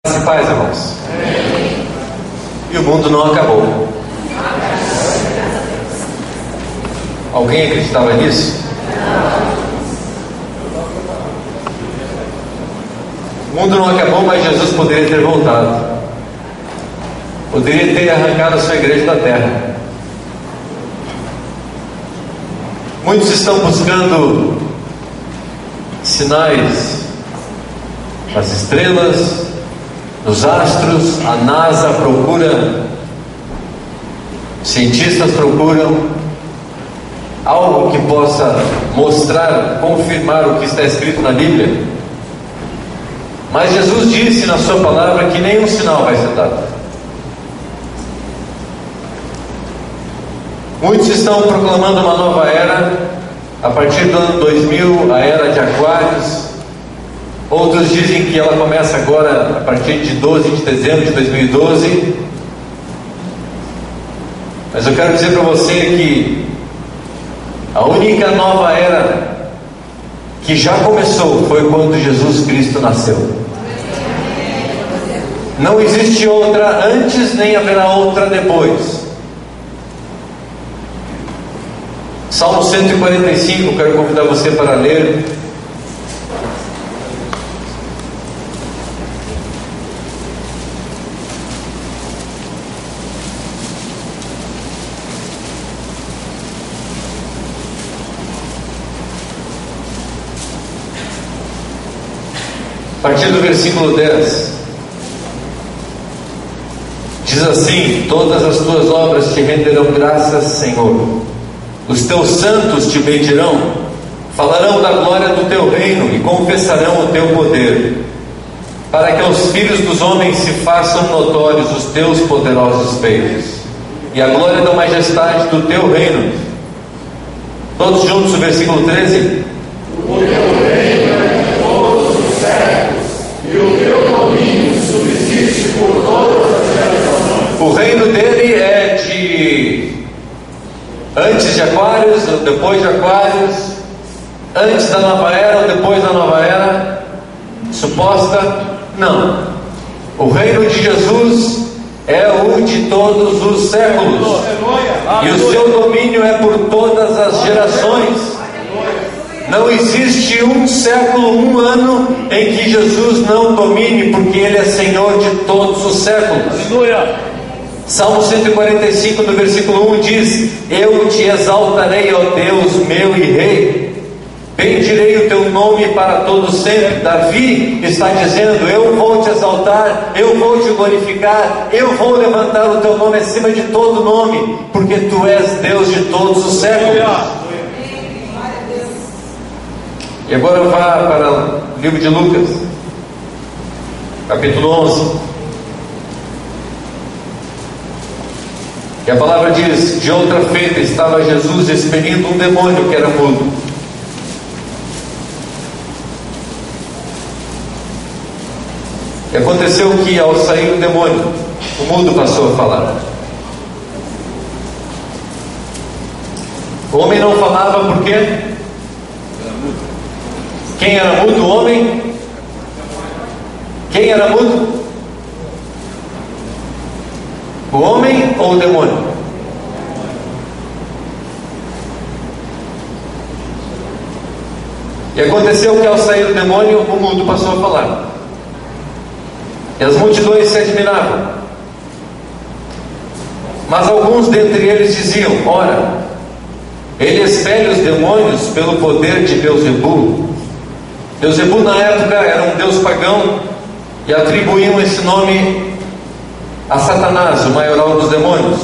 Paz, irmãos. E o mundo não acabou. Alguém acreditava nisso? O mundo não acabou, mas Jesus poderia ter voltado. Poderia ter arrancado a sua igreja da terra. Muitos estão buscando sinais nas estrelas, nos astros. A NASA procura, cientistas procuram algo que possa mostrar, confirmar o que está escrito na Bíblia. Mas Jesus disse na sua palavra que nenhum sinal vai ser dado. Muitos estão proclamando uma nova era a partir do ano 2000, a era de Aquários. Outros dizem que ela começa agora a partir de 12 de dezembro de 2012. Mas eu quero dizer para você que a única nova era que já começou foi quando Jesus Cristo nasceu. Não existe outra antes, nem haverá outra depois. Salmo 145, quero convidar você para ler. A partir do versículo 10, diz assim: todas as tuas obras te renderão graças, Senhor. Os teus santos te bendirão, falarão da glória do teu reino e confessarão o teu poder, para que aos filhos dos homens se façam notórios os teus poderosos feitos e a glória da majestade do teu reino. Todos juntos, o versículo 13. O teu reino é de todos os séculos, e o teu domínio subsiste por todas as gerações. O reino dele é de antes de Aquários, ou depois de Aquários, antes da nova era ou depois da nova era suposta? Não. O reino de Jesus é o de todos os séculos, e o seu domínio é por todas as gerações. Não existe um século, um ano em que Jesus não domine, porque Ele é Senhor de todos os séculos. Salmo 145, no versículo 1 diz: eu te exaltarei, ó Deus, meu e Rei, bendirei o teu nome para todo sempre. Davi está dizendo: eu vou te exaltar, eu vou te glorificar, eu vou levantar o teu nome acima de todo nome, porque tu és Deus de todos os séculos. E agora vá para o livro de Lucas, capítulo 11. E a palavra diz: de outra feita estava Jesus expelindo um demônio que era mudo. E aconteceu que, ao sair o demônio, o mudo passou a falar. O homem não falava por quê? Quem era mudo? O homem? Quem era mudo? O homem ou o demônio? E aconteceu que, ao sair o demônio, o mundo passou a falar. E as multidões se admiravam. Mas alguns dentre eles diziam: ora, ele expele os demônios pelo poder de Beelzebul. Beelzebul na época era um deus pagão, e atribuíam esse nome a Satanás, o maioral dos demônios.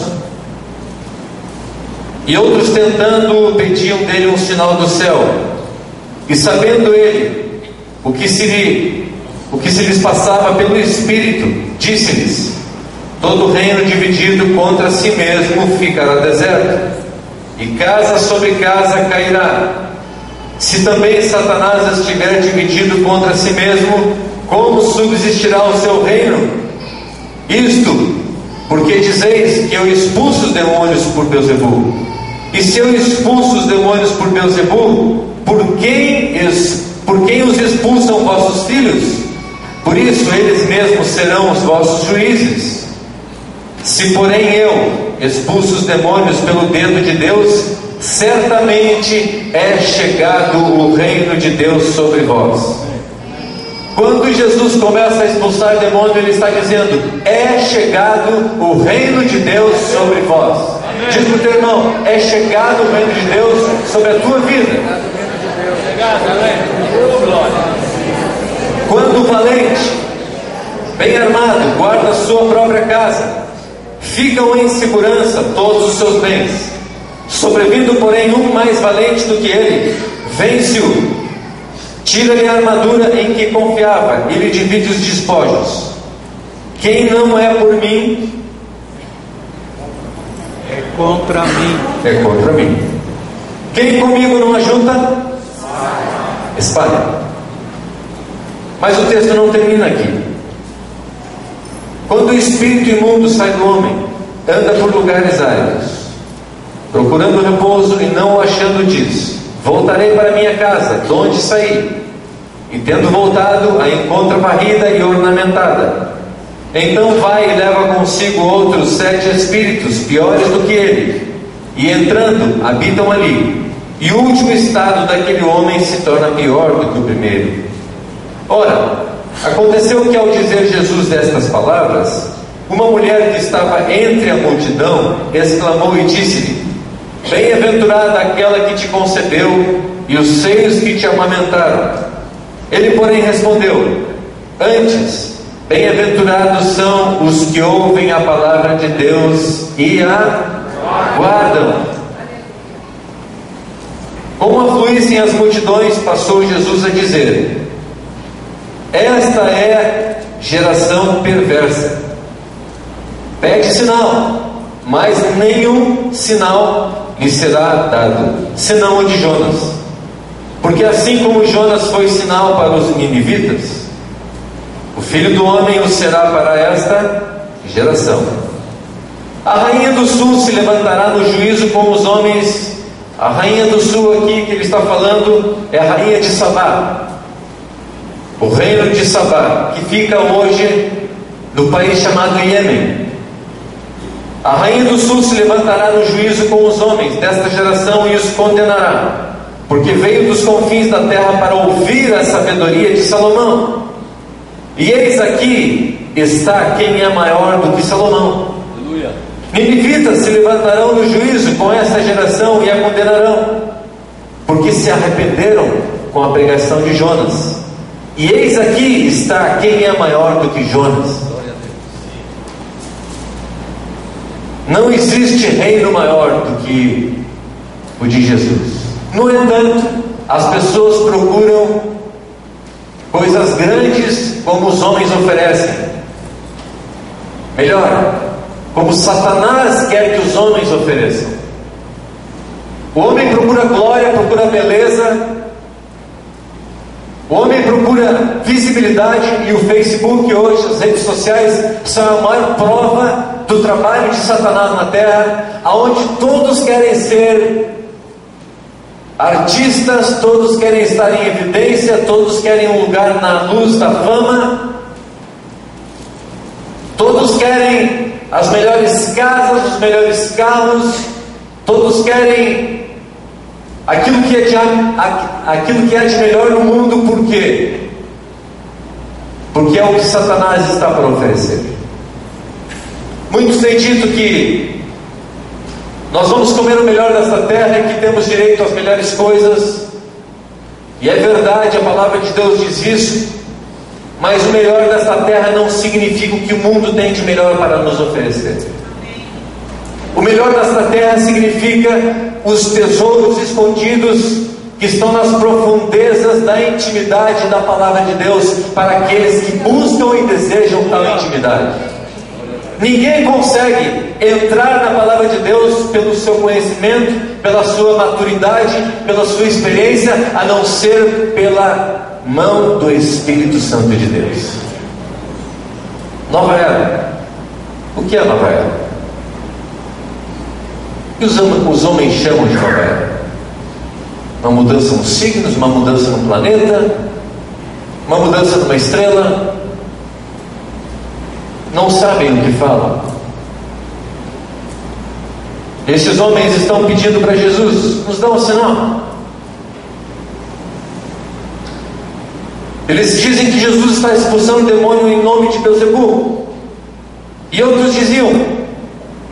E outros, tentando, pediam dele um sinal do céu. E sabendo ele o que se lhes passava pelo Espírito, disse-lhes: todo reino dividido contra si mesmo ficará deserto, e casa sobre casa cairá. Se também Satanás estiver dividido contra si mesmo, como subsistirá o seu reino? Isto porque dizeis que eu expulso os demônios por Beelzebul. E se eu expulso os demônios por Beelzebul, por quem os expulsam vossos filhos? Por isso eles mesmos serão os vossos juízes. Se porém eu expulso os demônios pelo dedo de Deus, certamente é chegado o reino de Deus sobre vós. Quando Jesus começa a expulsar demônio, Ele está dizendo: é chegado o reino de Deus sobre vós. Diz para o teu irmão: é chegado o reino de Deus sobre a tua vida. Quando o valente, bem armado, guarda a sua própria casa, ficam em segurança todos os seus bens. Sobrevindo, porém, um mais valente do que ele, vence-o, tira-lhe a armadura em que confiava e lhe divide os despojos. Quem não é por mim, é contra mim. É contra mim. Quem comigo não ajunta, espalha. Mas o texto não termina aqui. Quando o espírito imundo sai do homem, anda por lugares áridos, procurando repouso, e não o achando, diz: voltarei para minha casa, de onde saí. E tendo voltado, a encontra varrida e ornamentada. Então vai e leva consigo outros 7 espíritos piores do que ele, e entrando, habitam ali. E o último estado daquele homem se torna pior do que o primeiro. Ora, aconteceu que, ao dizer Jesus destas palavras, uma mulher que estava entre a multidão exclamou e disse-lhe: bem-aventurada aquela que te concebeu e os seios que te amamentaram. Ele, porém, respondeu: antes, bem-aventurados são os que ouvem a palavra de Deus e a guardam. Como afluíssem as multidões, passou Jesus a dizer: esta é geração perversa. Pede sinal, mas nenhum sinal lhe será dado, senão o de Jonas. Porque assim como Jonas foi sinal para os ninivitas, o Filho do Homem o será para esta geração. A rainha do sul se levantará no juízo com os homens. A rainha do sul aqui que ele está falando é a rainha de Sabá, o reino de Sabá, que fica hoje no país chamado Iêmen. A rainha do sul se levantará no juízo com os homens desta geração e os condenará, porque veio dos confins da terra para ouvir a sabedoria de Salomão. E eis aqui está quem é maior do que Salomão. Aleluia. Ninivitas se levantarão no juízo com esta geração e a condenarão, porque se arrependeram com a pregação de Jonas. E eis aqui está quem é maior do que Jonas. Não existe reino maior do que o de Jesus. No entanto, as pessoas procuram coisas grandes como os homens oferecem. Melhor, como Satanás quer que os homens ofereçam. O homem procura glória, procura beleza. O homem procura visibilidade, e o Facebook hoje, as redes sociais, são a maior prova do trabalho de Satanás na terra, aonde todos querem ser artistas, todos querem estar em evidência, todos querem um lugar na luz da fama, todos querem as melhores casas, os melhores carros, todos querem aquilo que é de melhor no mundo. Por quê? Porque é o que Satanás está para oferecer. Muitos têm dito que nós vamos comer o melhor desta terra e que temos direito às melhores coisas. E é verdade, a palavra de Deus diz isso. Mas o melhor desta terra não significa o que o mundo tem de melhor para nos oferecer. O melhor desta terra significa os tesouros escondidos que estão nas profundezas da intimidade da palavra de Deus, para aqueles que buscam e desejam tal intimidade. Ninguém consegue entrar na palavra de Deus pelo seu conhecimento, pela sua maturidade, pela sua experiência, a não ser pela mão do Espírito Santo de Deus. Nova era. O que é nova era? O que os homens chamam de nova era? Uma mudança nos signos, uma mudança no planeta, uma mudança numa estrela, não sabem o que falam. Esses homens estão pedindo para Jesus: nos dá um sinal. Eles dizem que Jesus está expulsando o demônio em nome de Beelzebul. E outros diziam: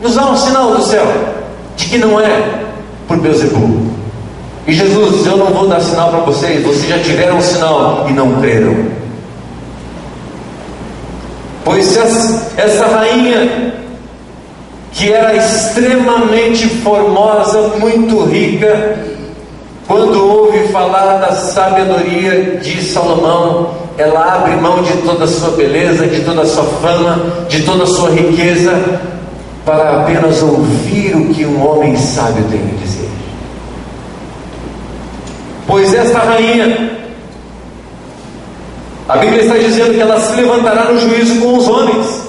nos dá um sinal do céu de que não é por Beelzebul. E Jesus diz: eu não vou dar sinal para vocês, vocês já tiveram um sinal e não creram. Pois essa rainha, que era extremamente formosa, muito rica, quando ouve falar da sabedoria de Salomão, ela abre mão de toda a sua beleza, de toda a sua fama, de toda a sua riqueza, para apenas ouvir o que um homem sábio tem a dizer. Pois esta rainha, a Bíblia está dizendo que ela se levantará no juízo com os homens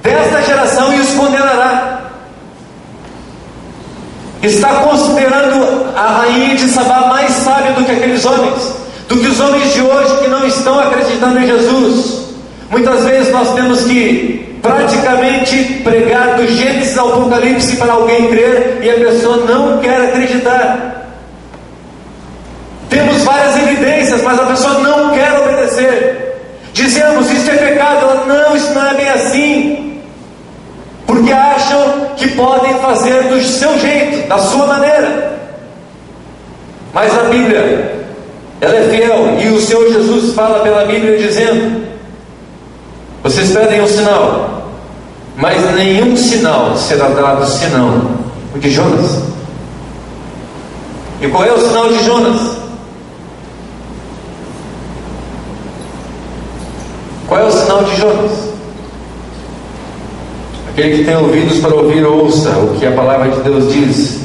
desta geração e os condenará. Está considerando a rainha de Sabá mais sábia do que aqueles homens, do que os homens de hoje que não estão acreditando em Jesus. Muitas vezes nós temos que praticamente pregar do Gênesis ao Apocalipse para alguém crer, e a pessoa não quer acreditar. Temos várias evidências, mas a pessoa não quer obedecer. Dizemos: isso é pecado. Ela: não, isso não é bem assim. Porque acham que podem fazer do seu jeito, da sua maneira. Mas a Bíblia, ela é fiel, e o Senhor Jesus fala pela Bíblia dizendo: vocês pedem um sinal, mas nenhum sinal será dado senão o de Jonas. E qual é o sinal de Jonas? Qual é o sinal de Jonas? Aquele que tem ouvidos para ouvir, ouça o que a palavra de Deus diz.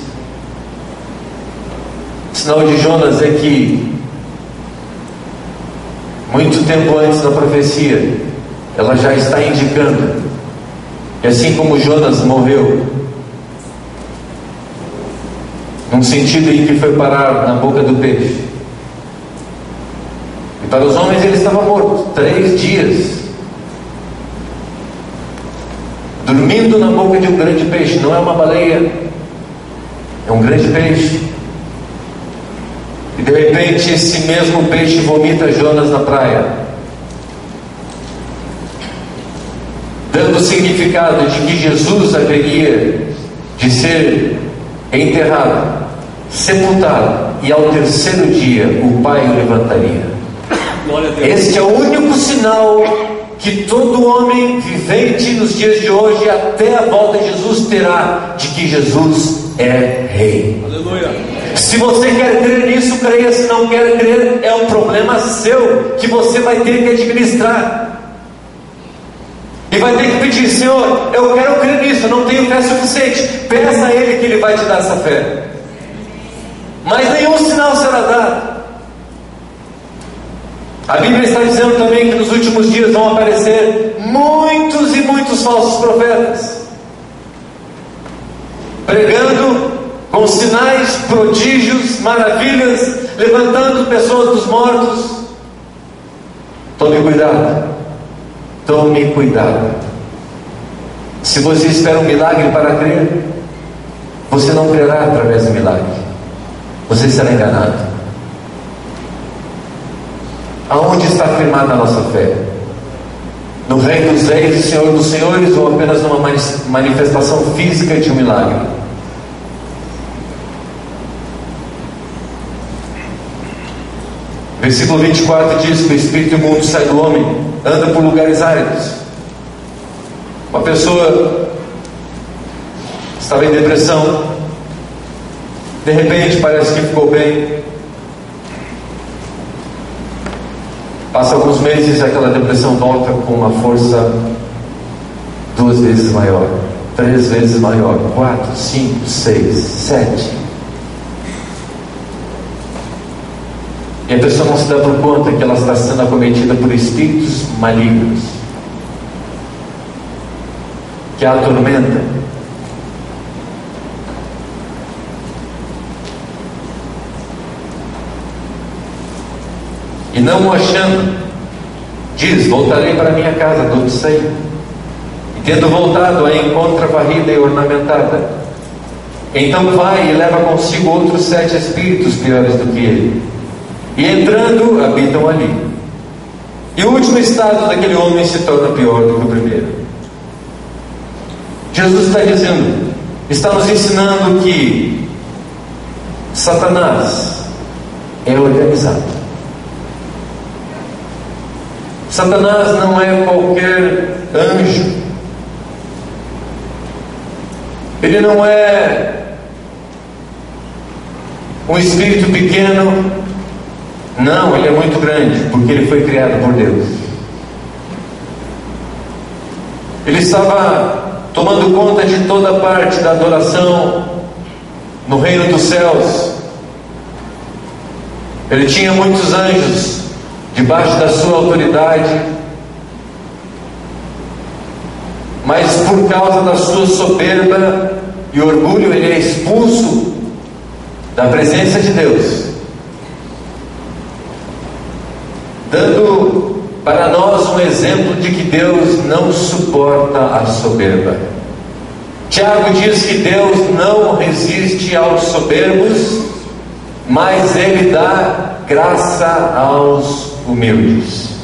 O sinal de Jonas é que, muito tempo antes da profecia, ela já está indicando que, assim como Jonas morreu, num sentido em que foi parar na boca do peixe, e para os homens ele estava morto 3 dias, dormindo na boca de um grande peixe. Não é uma baleia, é um grande peixe. E de repente esse mesmo peixe vomita Jonas na praia, dando o significado de que Jesus haveria de ser enterrado, sepultado, e ao 3º dia o Pai o levantaria. Este é o único sinal que todo homem vivente nos dias de hoje, até a volta de Jesus, terá de que Jesus é Rei. Aleluia. Se você quer crer nisso, creia. Se não quer crer, é um problema seu, que você vai ter que administrar. E vai ter que pedir: Senhor, eu quero crer nisso, eu não tenho fé suficiente. Peça a Ele que Ele vai te dar essa fé. Mas nenhum sinal será dado. A Bíblia está dizendo também que nos últimos dias vão aparecer muitos e muitos falsos profetas, pregando com sinais, prodígios, maravilhas, levantando pessoas dos mortos. Tome cuidado. Tome cuidado. Se você espera um milagre para crer, você não crerá através do milagre. Você será enganado. Aonde está firmada a nossa fé? No Rei dos Reis e Senhor dos Senhores, ou apenas numa manifestação física de um milagre? Versículo 24 diz que o espírito imundo sai do homem, anda por lugares áridos. Uma pessoa estava em depressão, de repente parece que ficou bem. Passa alguns meses e aquela depressão volta com uma força 2 vezes maior, 3 vezes maior, 4, 5, 6, 7. E a pessoa não se dá por conta que ela está sendo acometida por espíritos malignos que a atormentam. E não o achando, diz: voltarei para minha casa, de onde saí. E Tendo voltado, a encontra varrida e ornamentada. Então vai e leva consigo outros 7 espíritos piores do que ele, e entrando, habitam ali. E o último estado daquele homem se torna pior do que o primeiro. Jesus está dizendo, está nos ensinando que Satanás é organizado. Satanás não é qualquer anjo. Ele não é um espírito pequeno. Não, ele é muito grande, porque ele foi criado por Deus. Ele estava tomando conta de toda a parte da adoração no reino dos céus. Ele tinha muitos anjos debaixo da sua autoridade, mas por causa da sua soberba e orgulho, ele é expulso da presença de Deus, dando para nós um exemplo de que Deus não suporta a soberba. Tiago diz que Deus não resiste aos soberbos, mas Ele dá graça aos humildes.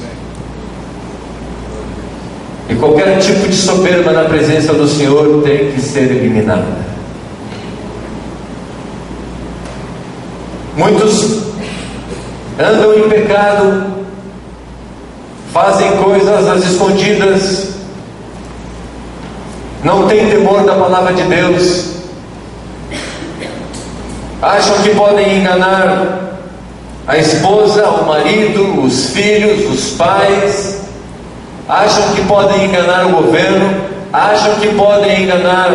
E qualquer tipo de soberba na presença do Senhor tem que ser eliminada. Muitos andam em pecado, fazem coisas às escondidas, não têm temor da palavra de Deus, acham que podem enganar a esposa, o marido, os filhos, os pais, acham que podem enganar o governo, acham que podem enganar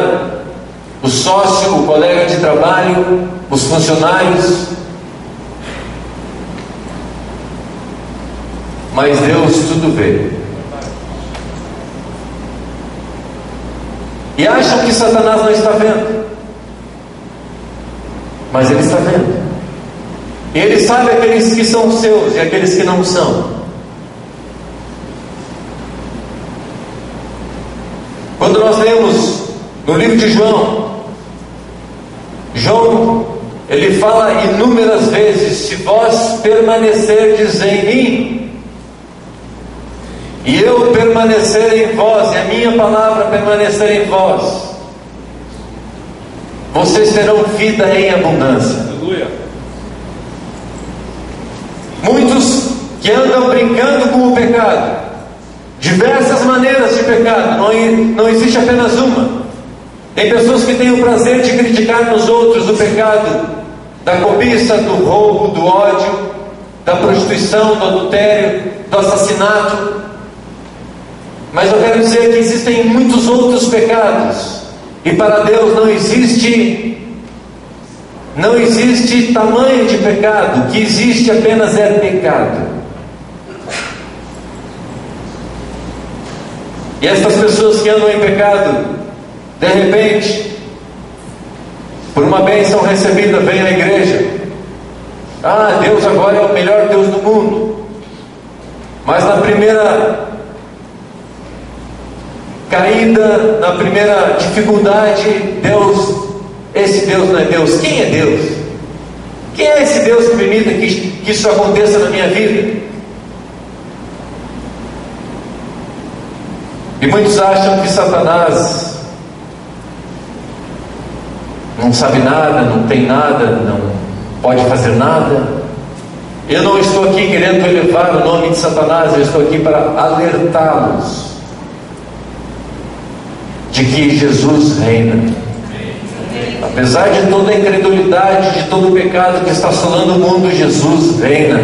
o sócio, o colega de trabalho, os funcionários. Mas Deus tudo vê. E acham que Satanás não está vendo, mas ele está vendo. E ele sabe aqueles que são seus e aqueles que não são. Quando nós lemos no livro de João, ele fala inúmeras vezes: se vós permanecerdes em mim, e eu permanecer em vós, e a minha palavra permanecer em vós, vocês terão vida em abundância. Aleluia. Muitos que andam brincando com o pecado, diversas maneiras de pecado, não existe apenas uma. Tem pessoas que têm o prazer de criticar nos outros o pecado da cobiça, do roubo, do ódio, da prostituição, do adultério, do assassinato. Mas eu quero dizer que existem muitos outros pecados, e para Deus não existe tamanho de pecado. O que existe apenas é pecado. E essas pessoas que andam em pecado, de repente, por uma bênção recebida, vem à igreja. Ah, Deus agora é o melhor Deus do mundo. Mas na primeira caída, na primeira dificuldade, esse Deus não é Deus. Quem é Deus? Quem é esse Deus que permite que isso aconteça na minha vida? E muitos acham que Satanás não sabe nada, não tem nada, não pode fazer nada. Eu não estou aqui querendo elevar o nome de Satanás, eu estou aqui para alertá-los de que Jesus reina. Apesar de toda a incredulidade, de todo o pecado que está assolando o mundo, Jesus reina.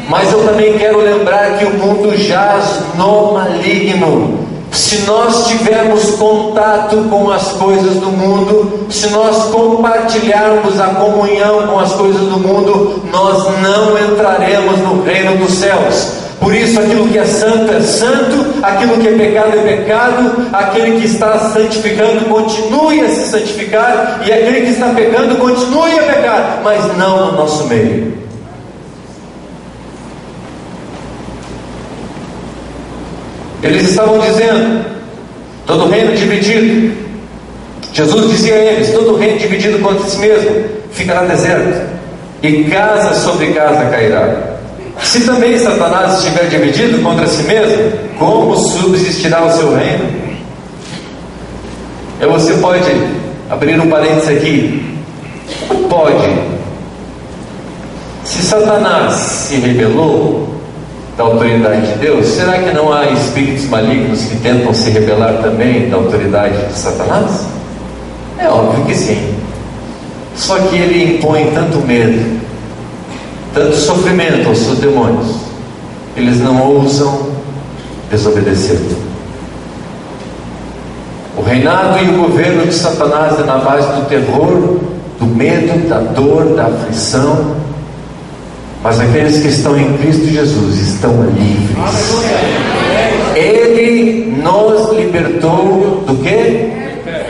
Mas eu também quero lembrar que o mundo jaz no maligno. Se nós tivermos contato com as coisas do mundo, se nós compartilharmos a comunhão com as coisas do mundo, nós não entraremos no reino dos céus. Por isso, aquilo que é santo, aquilo que é pecado, aquele que está santificando, continue a se santificar, e aquele que está pecando, continue a pecar, mas não no nosso meio. Eles estavam dizendo: Todo reino dividido, Jesus dizia a eles, todo reino dividido contra si mesmo ficará deserto, e casa sobre casa cairá. Se também Satanás estiver dividido contra si mesmo, como subsistirá o seu reino? E você pode abrir um parênteses aqui. Pode. Se Satanás se rebelou da autoridade de Deus, será que não há espíritos malignos que tentam se rebelar também da autoridade de Satanás? É óbvio que sim. Só que ele impõe tanto medo, tanto sofrimento aos seus demônios, eles não ousam desobedecer. O reinado e o governo de Satanás é na base do terror, do medo, da dor, da aflição. Mas aqueles que estão em Cristo Jesus estão livres. Ele nos libertou do quê?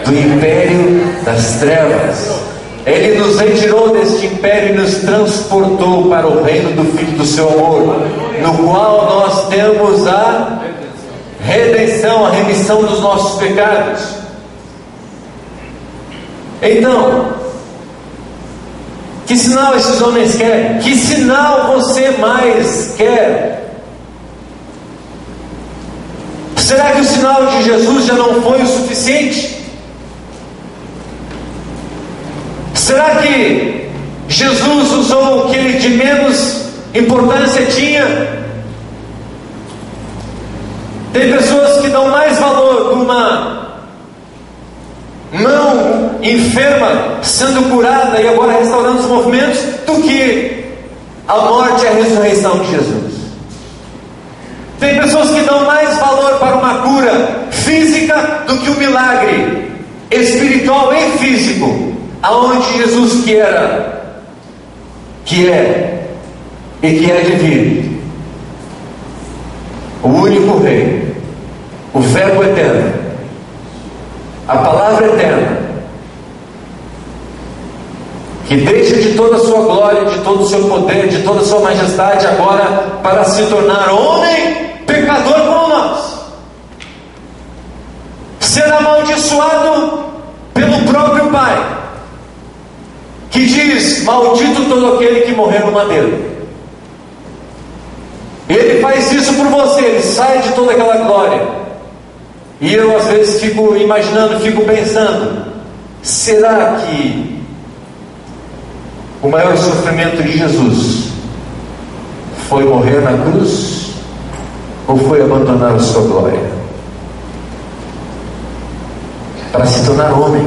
Do império das trevas. Ele nos retirou deste império e nos transportou para o reino do Filho do seu amor, no qual nós temos a redenção, a remissão dos nossos pecados. Então, que sinal esses homens querem? Que sinal você mais quer? Será que o sinal de Jesus já não foi o suficiente? Será que Jesus usou o que ele de menos importância tinha? Tem pessoas que dão mais valor para uma mão enferma sendo curada e agora restaurando os movimentos do que a morte e a ressurreição de Jesus. Tem pessoas que dão mais valor para uma cura física do que o milagre espiritual e físico, aonde Jesus que é e que é de vir, o único Rei, o Verbo eterno, a palavra eterna, que deixa de toda a sua glória, de todo o seu poder, de toda a sua majestade, agora para se tornar homem, pecador como nós, ser amaldiçoado pelo próprio Pai, que diz: maldito todo aquele que morrer no madeiro. Ele faz isso por você, ele sai de toda aquela glória. E eu às vezes fico imaginando, fico pensando, será que o maior sofrimento de Jesus foi morrer na cruz, ou foi abandonar a sua glória para se tornar homem?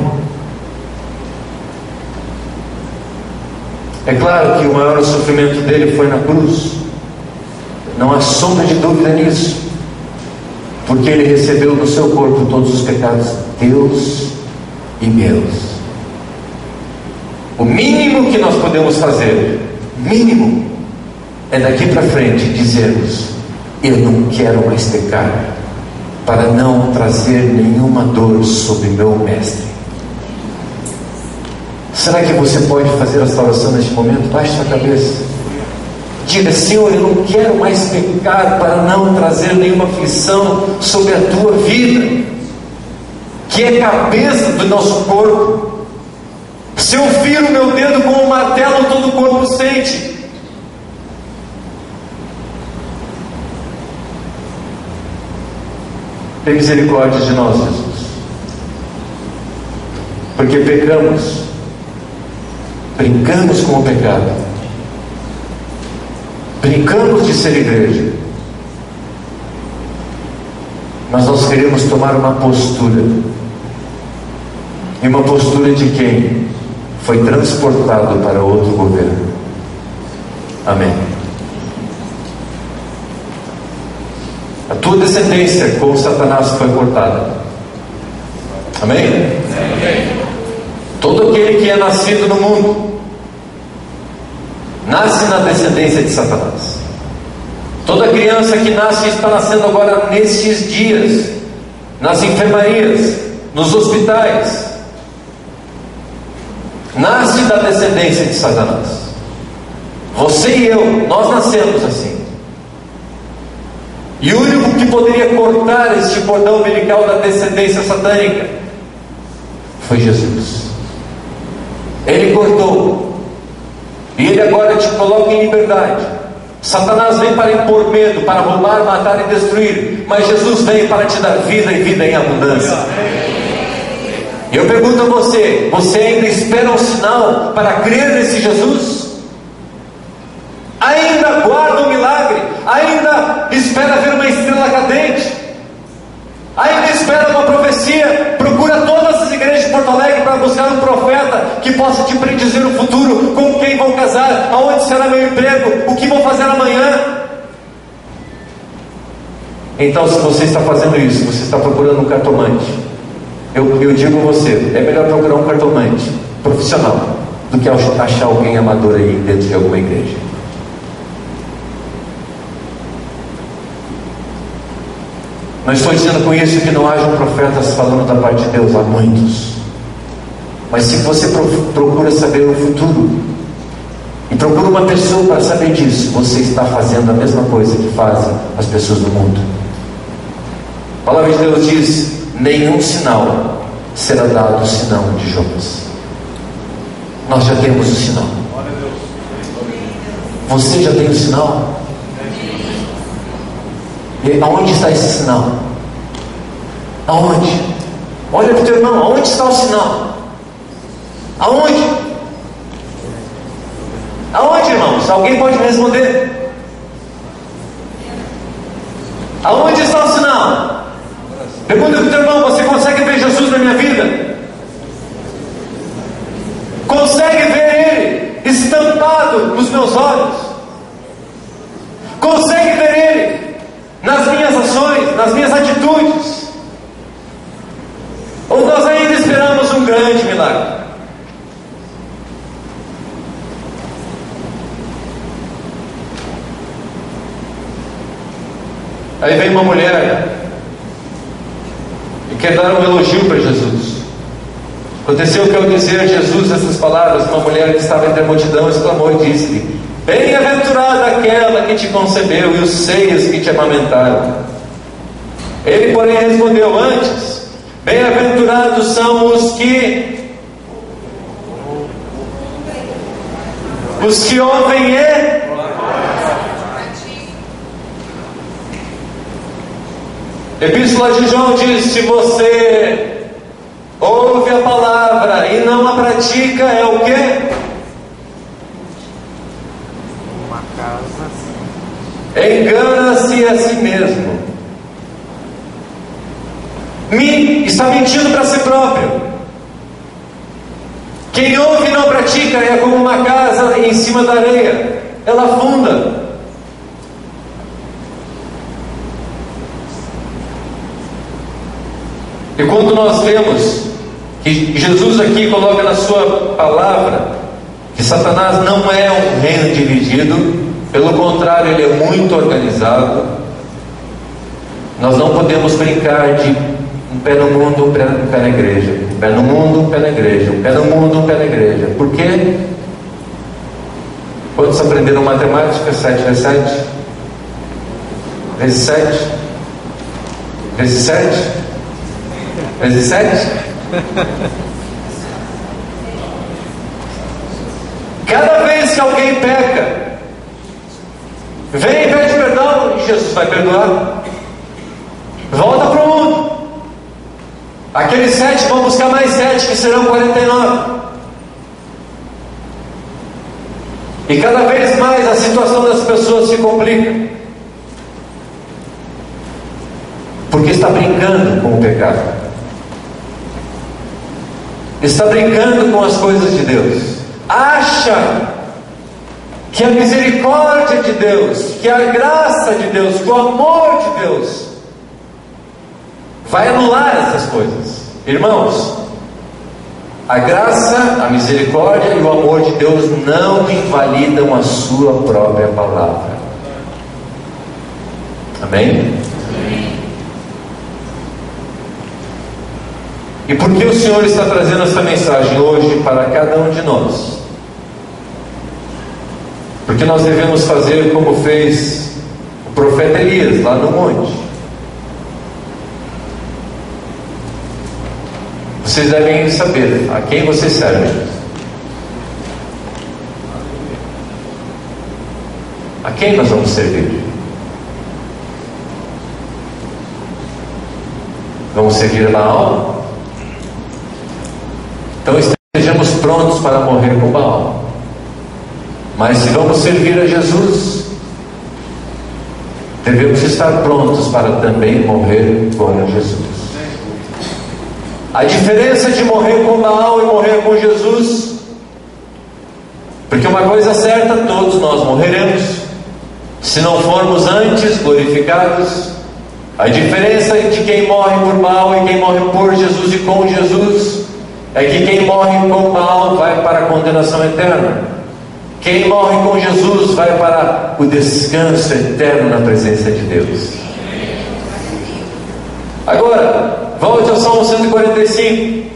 É claro que o maior sofrimento dele foi na cruz, não há sombra de dúvida nisso, porque ele recebeu no seu corpo todos os pecados teus e meus. O mínimo que nós podemos fazer, mínimo, é daqui para frente dizermos: eu não quero mais pecar, para não trazer nenhuma dor sobre meu mestre. Será que você pode fazer essa oração neste momento? Baixe sua cabeça. Diga: Senhor, eu não quero mais pecar para não trazer nenhuma aflição sobre a tua vida, que é cabeça do nosso corpo. Se eu firo meu dedo com um martelo, todo o corpo sente. Tem misericórdia de nós, Jesus, porque pecamos, brincamos com o pecado, brincamos de ser igreja, mas nós queremos tomar uma postura, e uma postura de quem foi transportado para outro governo. Amém. A tua descendência com Satanás foi cortada. Amém? Amém. Todo aquele que é nascido no mundo nasce na descendência de Satanás. Toda criança que nasce está nascendo agora nestes dias, nas enfermarias, nos hospitais, nasce da descendência de Satanás. Você e eu, nós nascemos assim. E o único que poderia cortar este cordão umbilical da descendência satânica foi Jesus. Ele cortou. E Ele agora te coloca em liberdade. Satanás vem para impor medo, para roubar, matar e destruir. Mas Jesus veio para te dar vida e vida em abundância. Eu pergunto a você: você ainda espera um sinal para crer nesse Jesus? Ainda aguarda um milagre? Ainda espera ver uma estrela cadente? Ainda espera uma profecia? Procura todas as igrejas de Porto Alegre para buscar um profeta que possa te predizer o futuro, com quem vou casar, aonde será meu emprego, o que vou fazer amanhã. Então, se você está fazendo isso, você está procurando um cartomante. Eu digo a você, é melhor procurar um cartomante profissional do que achar alguém amador aí dentro de alguma igreja. Não estou dizendo com isso que não hajam profetas falando da parte de Deus, há muitos. Mas se você procura saber o futuro e procura uma pessoa para saber disso, você está fazendo a mesma coisa que fazem as pessoas do mundo. A palavra de Deus diz: nenhum sinal será dado senão de Jonas. Nós já temos o sinal. Você já tem o sinal? E aonde está esse sinal? Aonde? Olha para o teu irmão, aonde está o sinal? Aonde? Aonde, irmãos? Alguém pode me responder? Aonde está o sinal? Pergunta para o teu irmão: você consegue ver Jesus na minha vida? Consegue ver Ele estampado nos meus olhos? Consegue ver Ele nas minhas ações, nas minhas atitudes? Ou nós ainda esperamos um grande milagre? Aí vem uma mulher e quer dar um elogio para Jesus. Aconteceu que ao dizer a Jesus essas palavras, uma mulher que estava entre a multidão exclamou e disse-lhe: bem-aventurada aquela que te concebeu e os seios que te amamentaram. Ele, porém, respondeu: antes, bem-aventurados são os que ouvem e Epístola de João diz: se você ouve a palavra e não a pratica, é o quê? Engana-se a si mesmo. Está mentindo para si próprio. Quem ouve e não pratica é como uma casa em cima da areia, ela afunda. E quando nós vemos que Jesus aqui coloca na sua palavra que Satanás não é um reino dividido, pelo contrário, ele é muito organizado, nós não podemos brincar de um pé no mundo, um pé na igreja, um pé no mundo, um pé na igreja, um pé no mundo, um pé na igreja. Por quê? Quantos aprenderam matemática? 7 vezes 7 vezes 7 vezes 7 vezes 7? Cada vez que alguém peca, vem e pede perdão, e Jesus vai perdoar. Volta para o mundo. Aqueles 7 vão buscar mais 7, que serão 49. E cada vez mais a situação das pessoas se complica, porque está brincando com o pecado, está brincando com as coisas de Deus, acha que a misericórdia de Deus, que a graça de Deus, que o amor de Deus vai anular essas coisas. Irmãos, a graça, a misericórdia e o amor de Deus não invalidam a sua própria palavra. Amém? E por que o Senhor está trazendo essa mensagem hoje para cada um de nós? Porque nós devemos fazer como fez o profeta Elias, lá no monte. Vocês devem saber a quem vocês servem. A quem nós vamos servir? Vamos servir a Baal? Então estejamos prontos para morrer com Baal. Mas se vamos servir a Jesus, devemos estar prontos para também morrer com Jesus. A diferença de morrer com Baal e morrer com Jesus, porque uma coisa é certa, todos nós morreremos, se não formos antes glorificados. A diferença de quem morre por Baal e quem morre por Jesus e com Jesus é que quem morre com Baal vai para a condenação eterna. Quem morre com Jesus vai para o descanso eterno na presença de Deus. Agora, volte ao Salmo 145.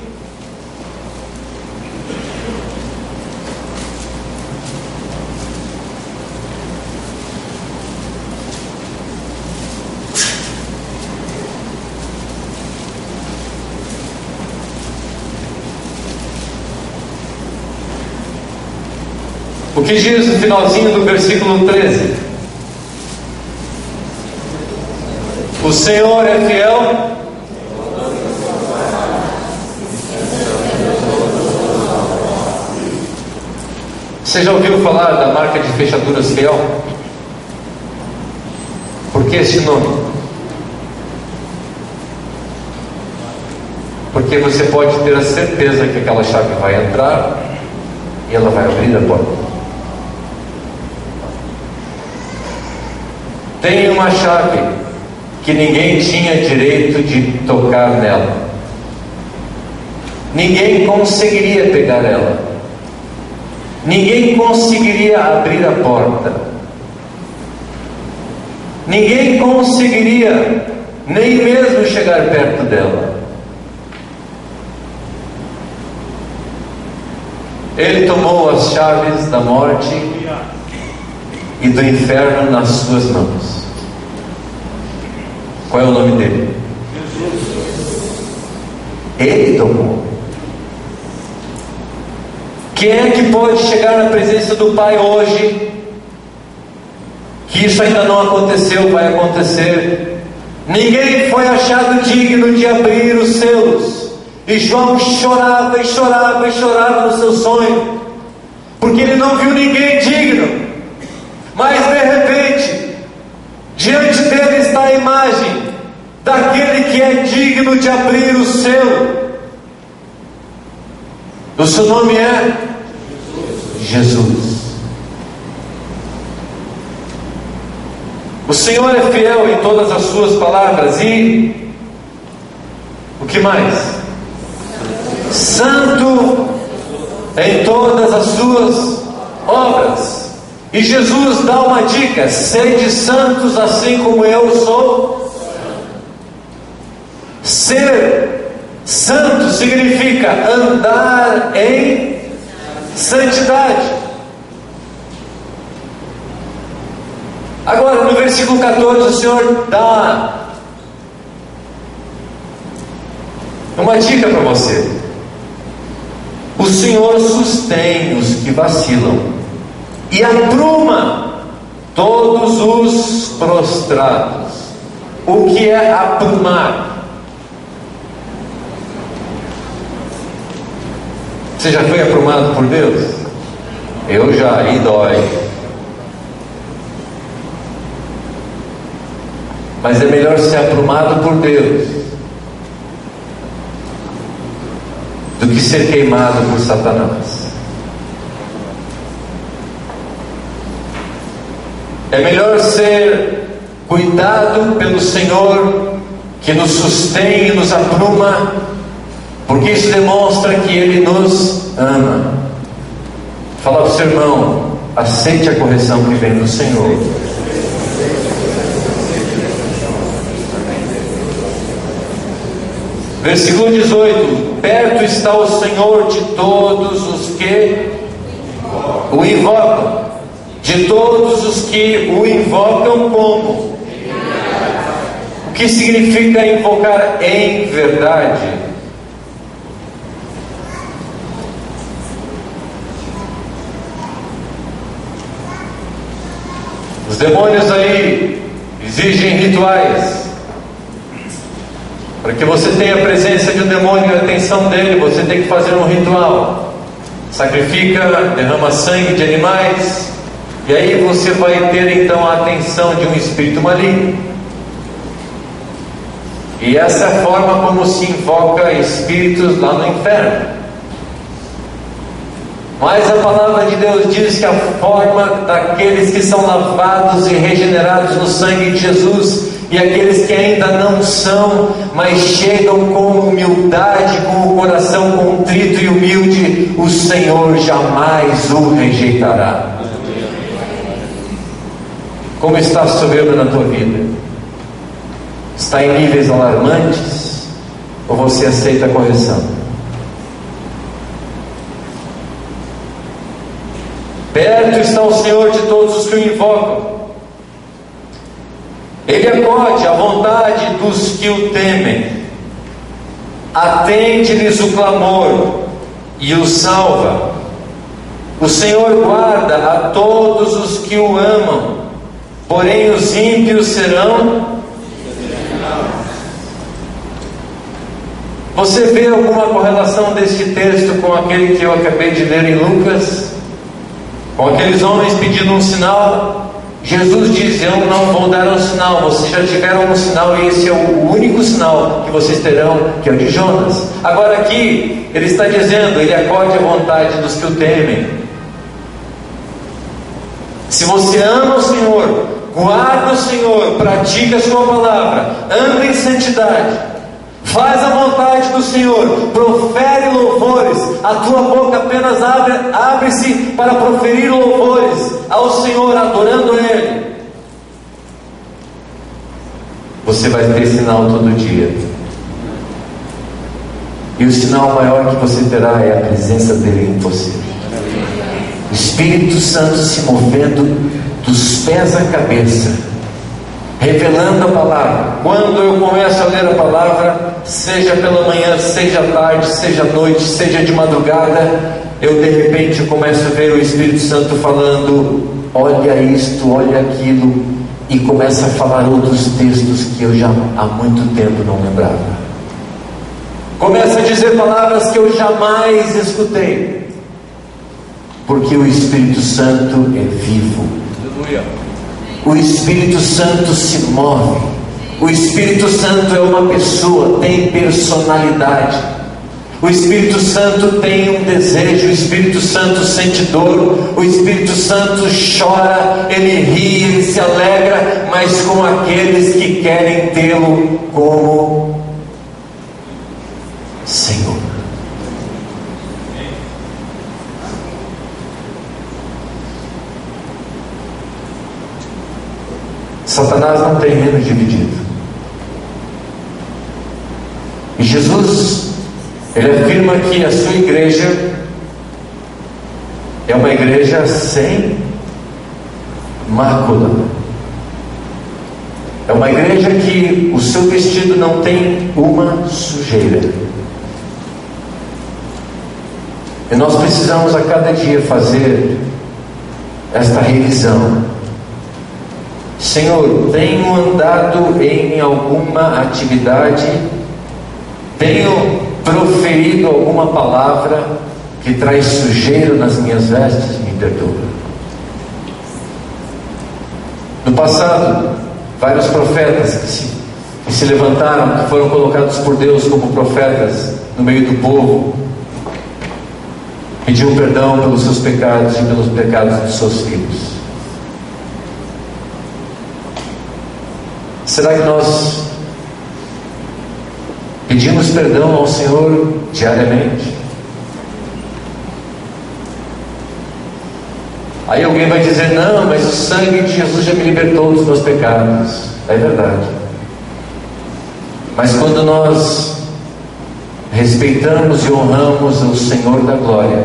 O que diz no finalzinho do versículo 13? O Senhor é fiel. Você já ouviu falar da marca de fechaduras Fiel? Por que esse nome? Porque você pode ter a certeza que aquela chave vai entrar e ela vai abrir a porta. Tem uma chave que ninguém tinha direito de tocar nela. Ninguém conseguiria pegar ela. Ninguém conseguiria abrir a porta. Ninguém conseguiria nem mesmo chegar perto dela. Ele tomou as chaves da morte e do inferno nas suas mãos. Qual é o nome dele? Ele tomou. Quem é que pode chegar na presença do Pai hoje? Que isso ainda não aconteceu, vai acontecer. Ninguém foi achado digno de abrir os selos. E João chorava e chorava e chorava no seu sonho, porque ele não viu ninguém digno. Mas de repente, diante dele está a imagem daquele que é digno de abrir o selo. O seu nome é Jesus. O Senhor é fiel em todas as suas palavras e o que mais? Santo em todas as suas obras. E Jesus dá uma dica: sede santos assim como eu sou. Ser santo significa andar em santidade. Agora no versículo 14 o Senhor dá uma dica para você. O Senhor sustém os que vacilam e apruma todos os prostrados. O que é aprumar? Você já foi aprumado por Deus? Eu já, e dói. Mas é melhor ser aprumado por Deus do que ser queimado por Satanás. É melhor ser cuidado pelo Senhor, que nos sustém e nos apruma, porque isso demonstra que Ele nos ama. Fala para o seu irmão: aceite a correção que vem do Senhor. Versículo 18: perto está o Senhor de todos os que o invocam. De todos os que o invocam como? que significa invocar em verdade? Os demônios aí exigem rituais. Para que você tenha a presença de um demônio e a atenção dele, você tem que fazer um ritual. Sacrifica, derrama sangue de animais, e aí você vai ter então a atenção de um espírito maligno. E essa é a forma como se invoca espíritos lá no inferno. Mas a palavra de Deus diz que a forma daqueles que são lavados e regenerados no sangue de Jesus, e aqueles que ainda não são, mas chegam com humildade, com o coração contrito e humilde, o Senhor jamais o rejeitará. Como está a soberba na tua vida? Está em níveis alarmantes? Ou você aceita a correção? Perto está o Senhor de todos os que o invocam. Ele acode à vontade dos que o temem. Atende-lhes o clamor e o salva. O Senhor guarda a todos os que o amam, porém os ímpios serão. Você vê alguma correlação deste texto com aquele que eu acabei de ler em Lucas? Com aqueles homens pedindo um sinal? Jesus diz: eu não vou dar um sinal, vocês já tiveram um sinal e esse é o único sinal que vocês terão, que é o de Jonas. Agora aqui, ele está dizendo, ele acode à vontade dos que o temem. Se você ama o Senhor, guarda o Senhor, pratica a sua palavra, anda em santidade, faz a vontade do Senhor, profere louvores, a tua boca apenas abre-se para proferir louvores ao Senhor, adorando Ele, você vai ter sinal todo dia. E o sinal maior que você terá é a presença dele em você. O Espírito Santo se movendo dos pés à cabeça, revelando a palavra. Quando eu começo a ler a palavra, seja pela manhã, seja à tarde, seja à noite, seja de madrugada, eu de repente começo a ver o Espírito Santo falando: olha isto, olha aquilo, e começa a falar outros textos que eu já há muito tempo não lembrava. Começa a dizer palavras que eu jamais escutei, porque o Espírito Santo é vivo. O Espírito Santo se move. O Espírito Santo é uma pessoa, tem personalidade. O Espírito Santo tem um desejo. O Espírito Santo sente dor. O Espírito Santo chora, ele ri, ele se alegra, mas com aqueles que querem tê-lo como Senhor. Satanás não tem reino dividido. E Jesus, ele afirma que a sua igreja é uma igreja sem mácula. É uma igreja que o seu vestido não tem uma sujeira. E nós precisamos a cada dia fazer esta revisão. Senhor, tenho andado em alguma atividade, tenho proferido alguma palavra que traz sujeira nas minhas vestes? Me perdoa. No passado, vários profetas que se levantaram, que foram colocados por Deus como profetas no meio do povo, pediam perdão pelos seus pecados e pelos pecados dos seus filhos. Será que nós pedimos perdão ao Senhor diariamente? Aí alguém vai dizer: não, mas o sangue de Jesus já me libertou dos meus pecados. É verdade. Mas quando nós respeitamos e honramos o Senhor da glória,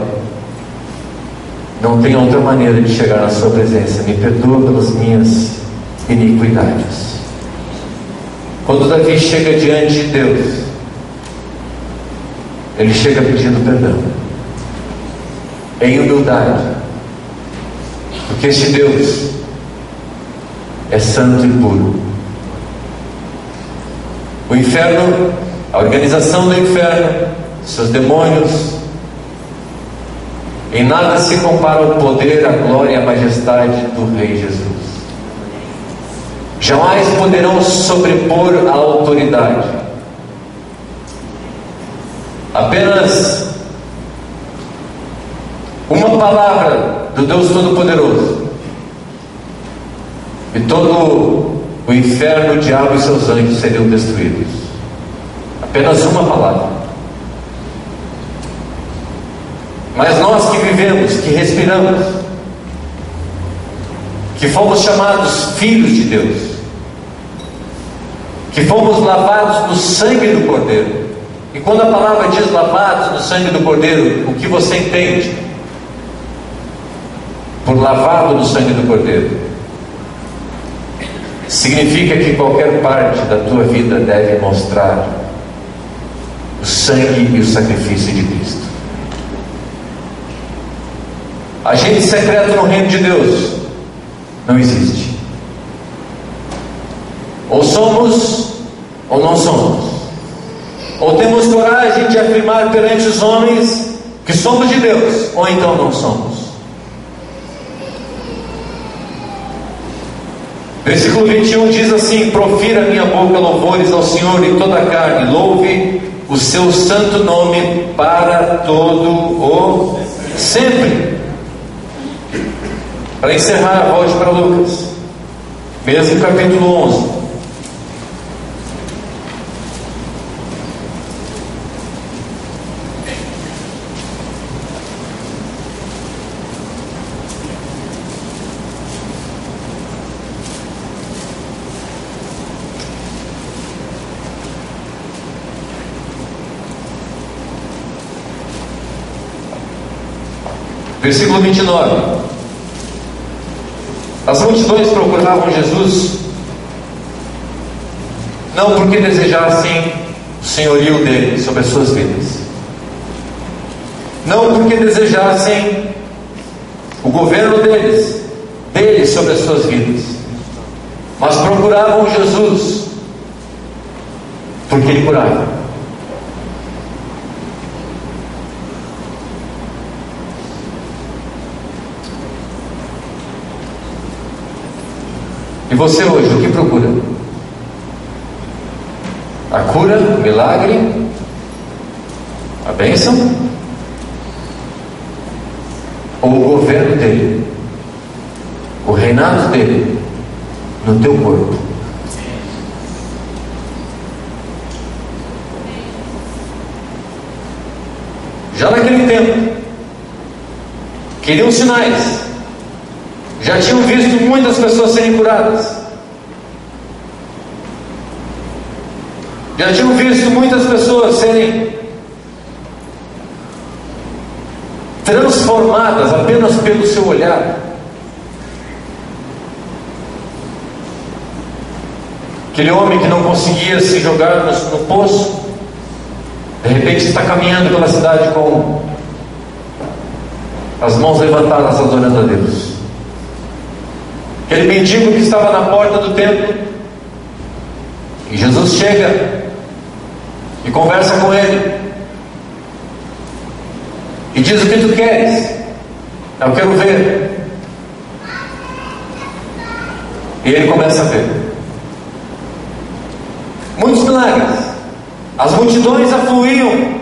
não tem outra maneira de chegar na sua presença. Me perdoa pelas minhas iniquidades. Quando Davi chega diante de Deus, ele chega pedindo perdão, em humildade, porque este Deus é santo e puro. O inferno, a organização do inferno, seus demônios, em nada se compara ao poder, à glória e à majestade do Rei Jesus. Jamais poderão sobrepor a autoridade. Apenas uma palavra do Deus Todo-Poderoso e todo o inferno, o diabo e seus anjos seriam destruídos. Apenas uma palavra. Mas nós que vivemos, que respiramos, que fomos chamados filhos de Deus, que fomos lavados no sangue do Cordeiro. E quando a palavra diz lavados no sangue do Cordeiro, o que você entende por lavado no sangue do Cordeiro? Significa que qualquer parte da tua vida deve mostrar o sangue e o sacrifício de Cristo. Agente secreto no reino de Deus não existe. Ou somos ou não somos. Ou temos coragem de afirmar perante os homens que somos de Deus, ou então não somos. Versículo 21 diz assim: profira minha boca louvores ao Senhor, e toda a carne louve o seu santo nome para todo o sempre. Para encerrar, volte para Lucas, mesmo capítulo 11. Versículo 29. As multidões procuravam Jesus, não porque desejassem o senhorio dele sobre as suas vidas, não porque desejassem o governo dele sobre as suas vidas, mas procuravam Jesus porque ele curava. E você hoje, o que procura? A cura, o milagre, a bênção? Ou o governo dele, o reinado dele no teu corpo? Já naquele tempo, queriam sinais. Já tinham visto muitas pessoas serem curadas. Já tinham visto muitas pessoas serem transformadas apenas pelo seu olhar. Aquele homem que não conseguia se jogar no poço, de repente está caminhando pela cidade com as mãos levantadas, adorando a Deus. Aquele mendigo que estava na porta do templo, e Jesus chega e conversa com ele e diz: o que tu queres? Eu quero ver. E ele começa a ver muitos milagres. As multidões afluíam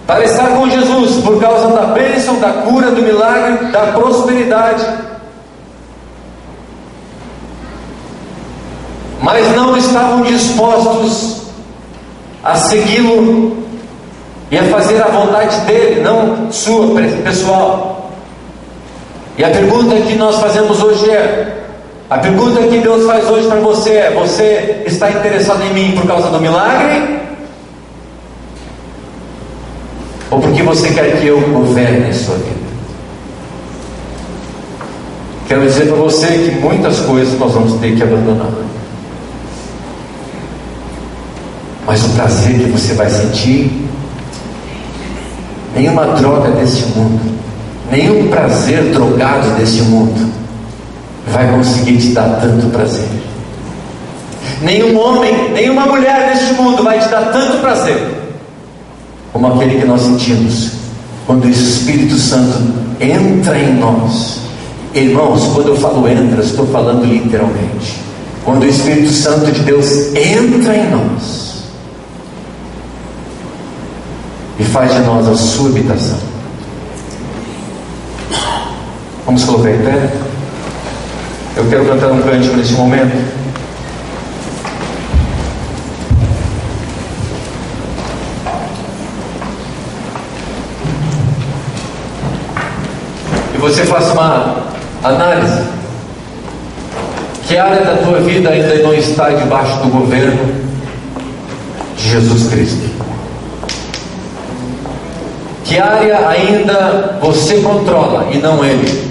para estar com Jesus por causa da bênção, da cura, do milagre, da prosperidade. Mas não estavam dispostos a segui-lo e a fazer a vontade dele, não sua, pessoal. E a pergunta que nós fazemos hoje a pergunta que Deus faz hoje para você é: você está interessado em mim por causa do milagre? Ou porque você quer que eu governe a sua vida? Quero dizer para você que muitas coisas nós vamos ter que abandonar. Mas o prazer que você vai sentir, nenhuma droga desse mundo, nenhum prazer drogado desse mundo vai conseguir te dar tanto prazer. Nenhum homem, nenhuma mulher deste mundo vai te dar tanto prazer como aquele que nós sentimos quando o Espírito Santo entra em nós. Irmãos, quando eu falo entra, estou falando literalmente. Quando o Espírito Santo de Deus entra em nós e faz de nós a sua habitação. Vamos colocar em pé? Eu quero cantar um cântico nesse momento. E você faça uma análise. Que área da tua vida ainda não está debaixo do governo de Jesus Cristo? Que área ainda você controla e não Ele?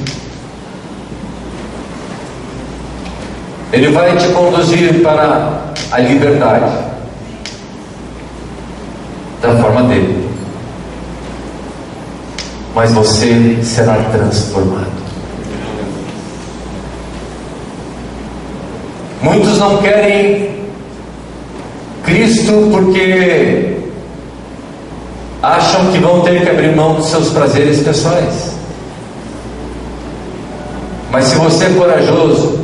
Ele vai te conduzir para a liberdade da forma dele, mas você será transformado. Muitos não querem Cristo porque acham que vão ter que abrir mão dos seus prazeres pessoais. Mas se você é corajoso,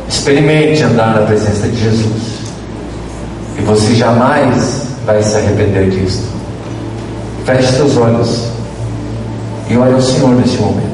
experimente andar na presença de Jesus, e você jamais vai se arrepender disso. Feche seus olhos e olhe ao Senhor neste momento.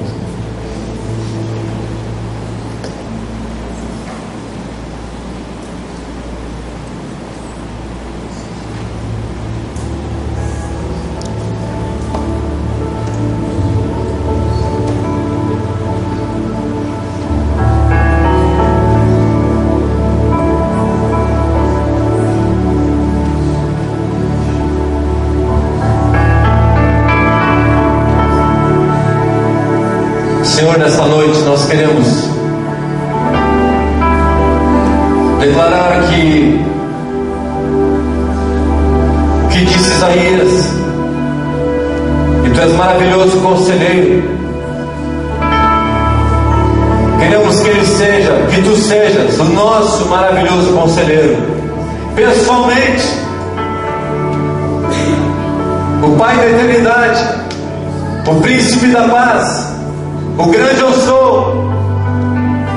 Senhor, nessa noite nós queremos declarar que disse Isaías, que Tu és maravilhoso conselheiro. Queremos que Ele seja, que Tu sejas o nosso maravilhoso conselheiro, pessoalmente, o Pai da eternidade, o Príncipe da paz, o grande eu sou,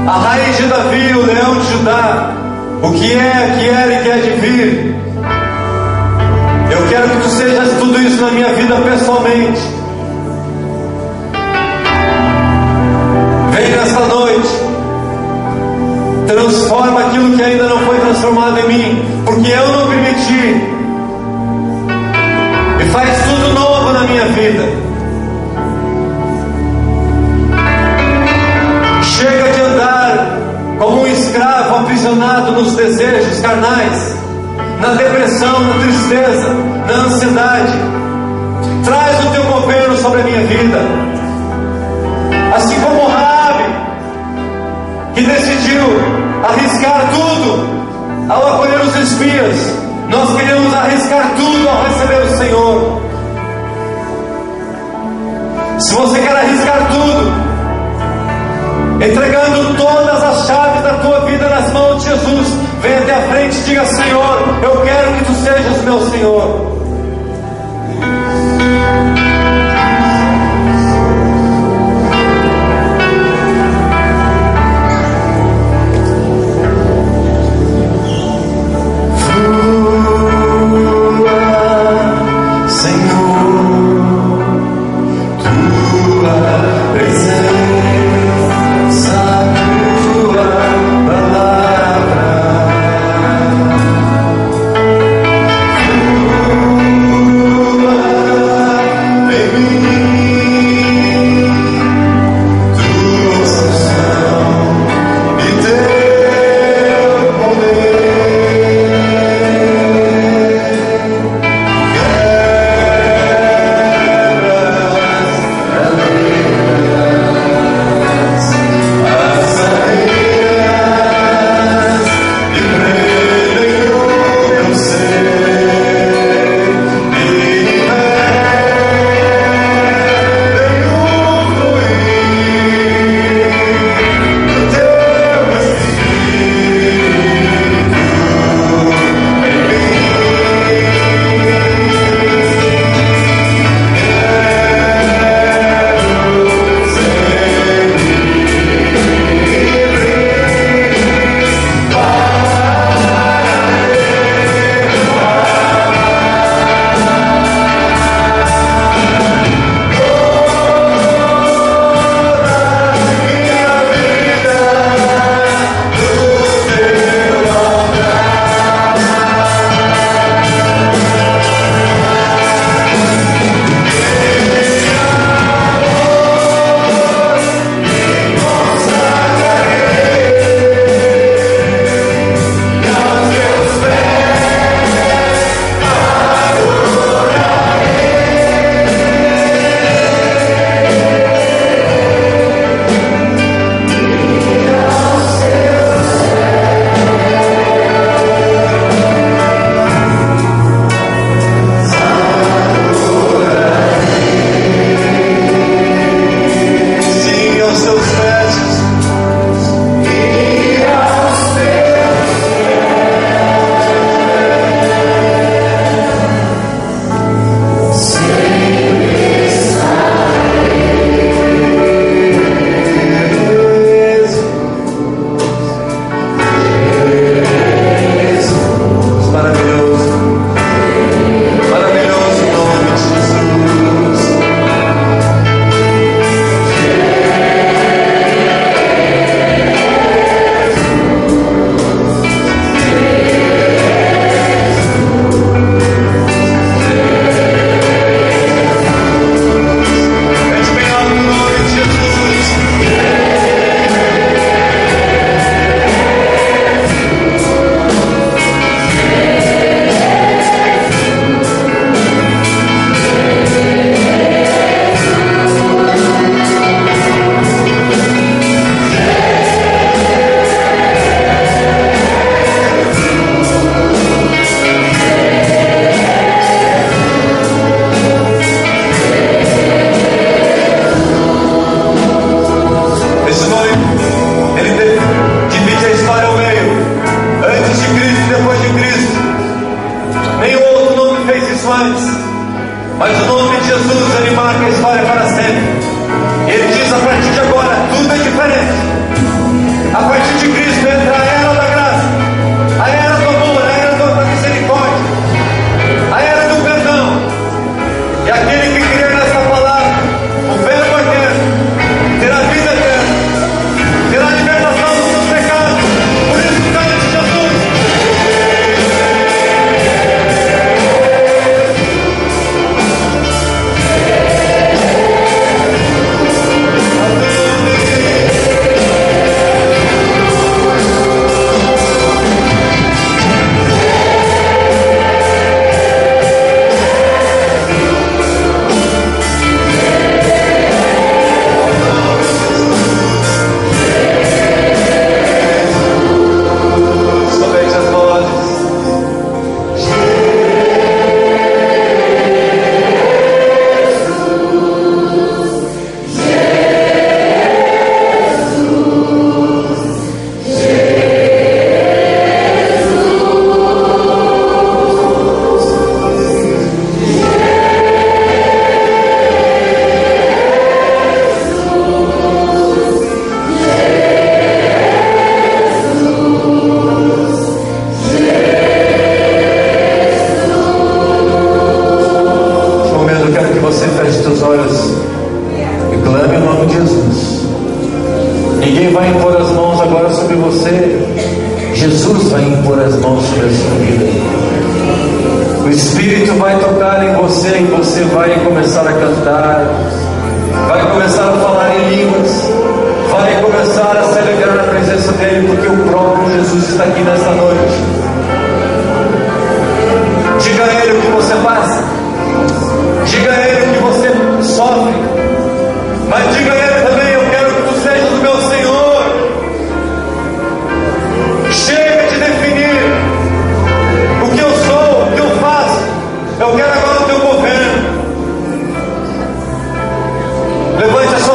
a raiz de Davi, o leão de Judá, o que é, que era e que há de vir. Eu quero que Tu sejas tudo isso na minha vida pessoalmente. Vem nessa noite, transforma aquilo que ainda não foi transformado em mim, porque eu não permiti, e faz tudo novo na minha vida. Chega de andar como um escravo aprisionado nos desejos carnais, na depressão, na tristeza, na ansiedade. Traz o Teu governo sobre a minha vida. Assim como Raabe, que decidiu arriscar tudo ao acolher os espias, nós queremos arriscar tudo ao receber o Senhor. Se você quer arriscar tudo, entregando todas as chaves da tua vida nas mãos de Jesus, vem até a frente e diga: Senhor, eu quero que Tu sejas meu Senhor. Tua Ninguém vai impor as mãos agora sobre você. Jesus vai impor as mãos sobre a sua vida. O Espírito vai tocar em você e você vai começar a cantar, vai começar a falar em línguas, vai começar a celebrar a presença dEle, porque o próprio Jesus está aqui nesta noite. Diga a Ele o que você passa, diga a Ele o que você sofre, mas diga a Ele também: eu quero que tu sejas o meu Senhor. Chega de definir o que eu sou, o que eu faço. Eu quero agora o teu governo. Levante a sua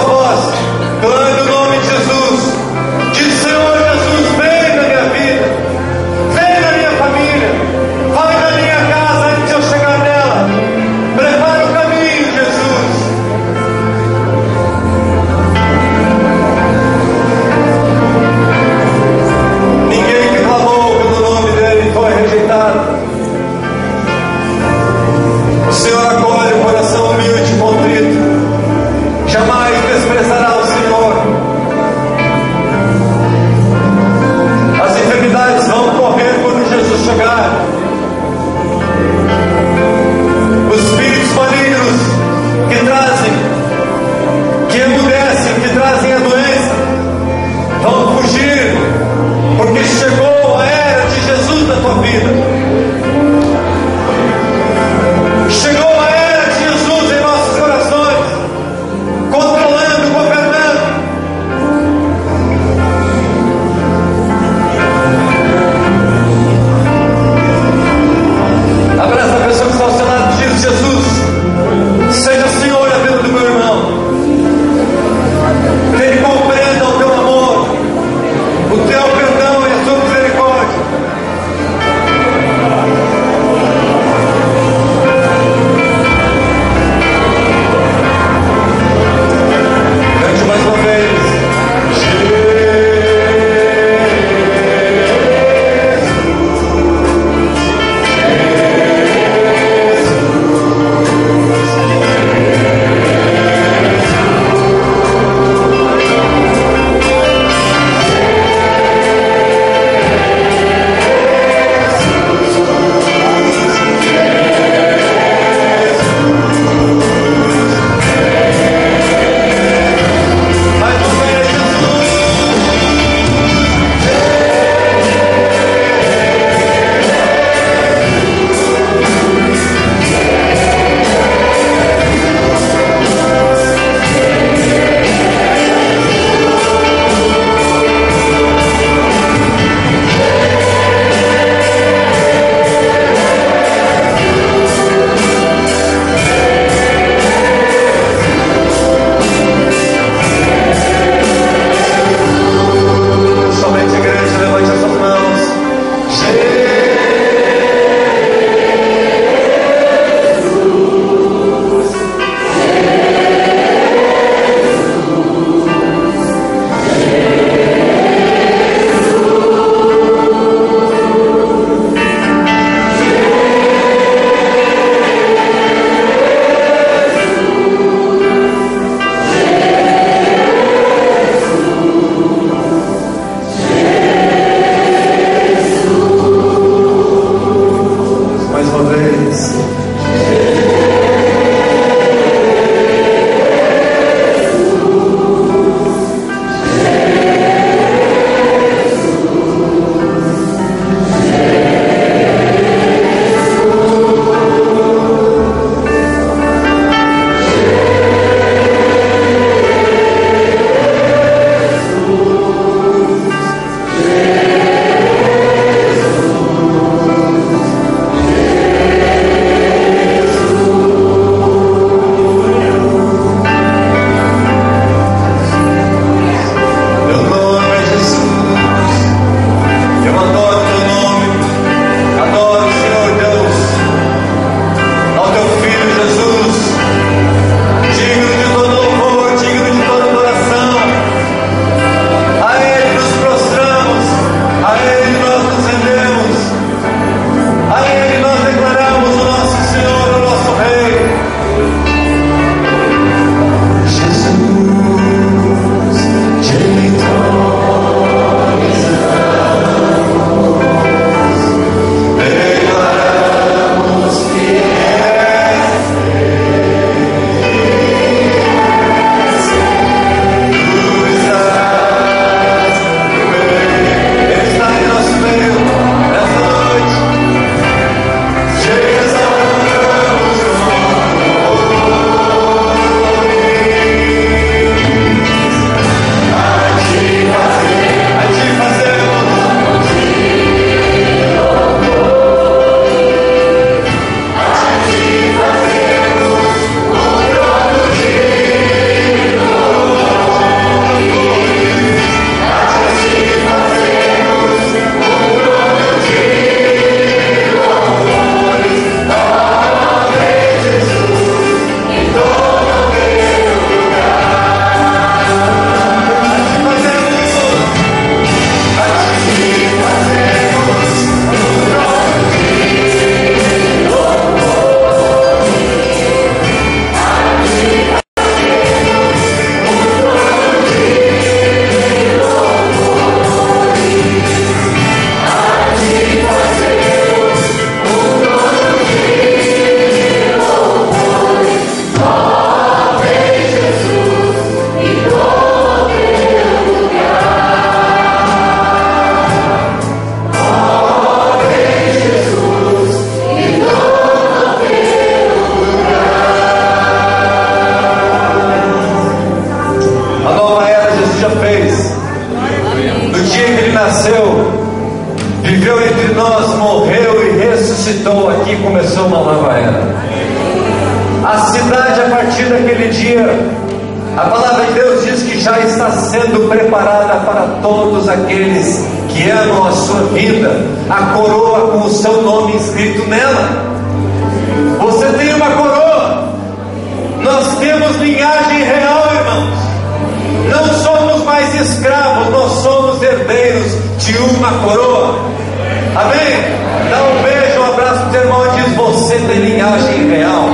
A nova era Jesus já fez. No dia que Ele nasceu, viveu entre nós, morreu e ressuscitou. Aqui começou uma nova era. A cidade, a partir daquele dia, a palavra de Deus diz que já está sendo preparada para todos aqueles que amam a sua vida, a coroa com o seu nome escrito nela. Você tem uma coroa. Nós temos linhagem real, irmãos. Não somos mais escravos, nós somos herdeiros de uma coroa. Amém? Dá um beijo, um abraço pro teu irmão e diz: você tem linhagem real.